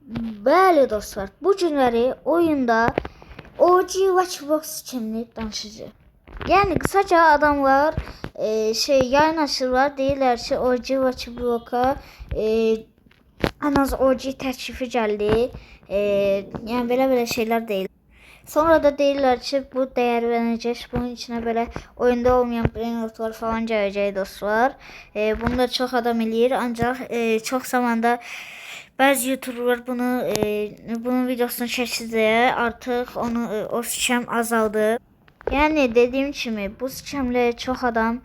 Bəli dostlar, bu günləri oyunda OG Watchbox kimini danışacağıq. Yəni qısaca adamlar yayın açırlar, deyirlər ki OG Watchbox-a ən az OG təklifi gəldi. Yəni belə şeylər deyil. Sonra da deyirlər ki bu dəyərlənəcək, bunun içinə belə oyunda olmayan brainrotlar falan gələcək dostlar. Bunu da çox adam eləyir, ancaq çox zamanda bazı YouTuberlar bunun videosunu çəksə artıq o scam azaldı. Yəni dediyim kimi bu scamlə çox adam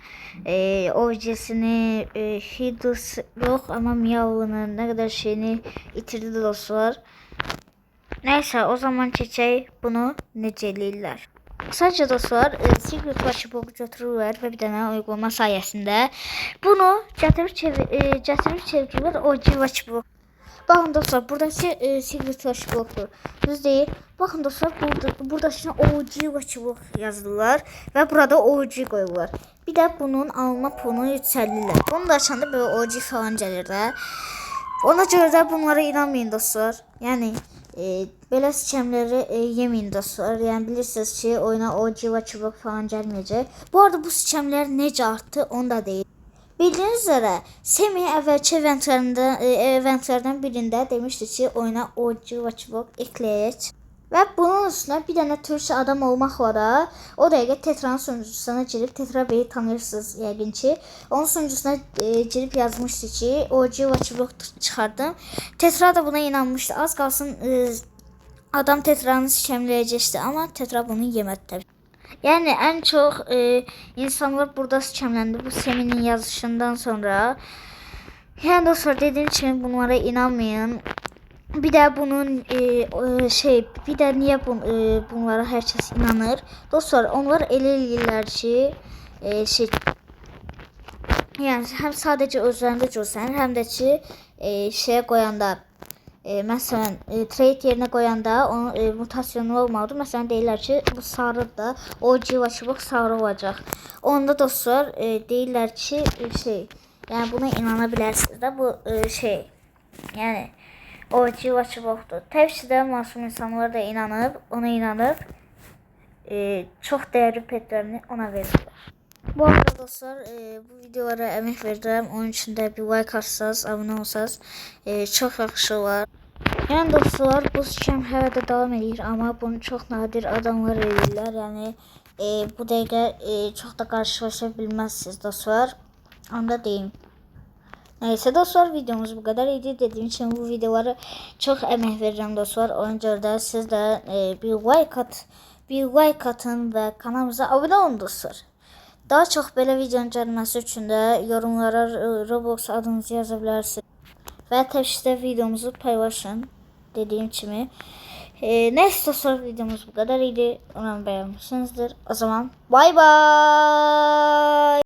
OG'sini, Hidus yox amma Miyavını, nə qədər şeyini itirdi dostlar. Neyse o zaman keçək bunu necə eləyirlər. Kısaca dostlar, Secret Watchbox götürürlər və bir dənə uygulama sayəsində bunu gətirib çevirirlər OG Watchbox. Bakın dostlar, buradaki Secret Watchbox'dur. Düz değil. Bakın dostlar, burada OG Watchbox yazdılar ve burada OG koyuyorlar. Bir de bunun alma pulunu yüksəldirlər. Bunu da açanda böyle OG falan gəlir də. Ona görə də bunlara inanmayın dostlar. Yəni belə scamləri yeməyin dostlar. Yəni bilirsiniz ki, oyuna OG Watchbox falan gəlməyəcək. Bu arada bu scamlər necə artdı onu da deyim. Bildiğiniz üzere Semi əvvəlki eventlərdən birində demişdi ki, oyuna OG Watchbox ekləyək. Və bunun üstüne bir dənə türkçə adam olmaqla da o dəqiqə Tetra'nın sunucusuna girib, Tetra Bey'i tanıyırsınız yəqin ki. Onun sunucusuna girib yazmışdı ki, OG Watchbox çıxardım. Tetra da buna inanmışdı. Az qalsın adam Tetra'nı scamləyəcəkdi, amma Tetra bunu yemədi təbii. Yani en çok insanlar burada scamlendi bu Semi'nin yazışından sonra. Yani dostlar dediğim için bunlara inanmayın. Bir de bunun bir de niye bunlara herkes inanır? Dostlar onlar elə eləyirlər ki yani hem sadece özlerinde görsənir, hem de ki şeye koyanda məsələn trade yerine koyanda onun mutasyonu olmalıdır. Məsələn deyirlər ki bu sarı da OG Watchbox sarı olacaq. Onda dostlar deyirlər ki yani buna inanabilirsiniz de bu yani OG Watchbox'dur. Təbii ki də masum insanlar da ona inanıb çox dəyərli petlərini ona verirlər. Bu arada dostlar bu videolara əmək verirəm. Onun için de bir like atsanız, abone olsanız çok yaxşı olar. Yani dostlar bu scam hələ də davam edir, amma bunu çox nadir adamlar edirlər. Yəni bu dəqiqə çox da qarşılaşa bilməzsiniz dostlar. Onu da deyim. Neyse dostlar videomuz bu kadar idi. Dediğim için bu videolara çok emek vereceğim dostlar. Ona göre de siz de bir like atın ve kanalımıza abone olun dostlar. Daha çok belə videonun gəlməsi üçün də yorumlara Roblox adınızı yazabilirsiniz. Və təbii videomuzu paylaşın dediğim kimi. Neyse dostlar videomuz bu kadar idi. Umarım beğenmişsinizdir. O zaman bye bye.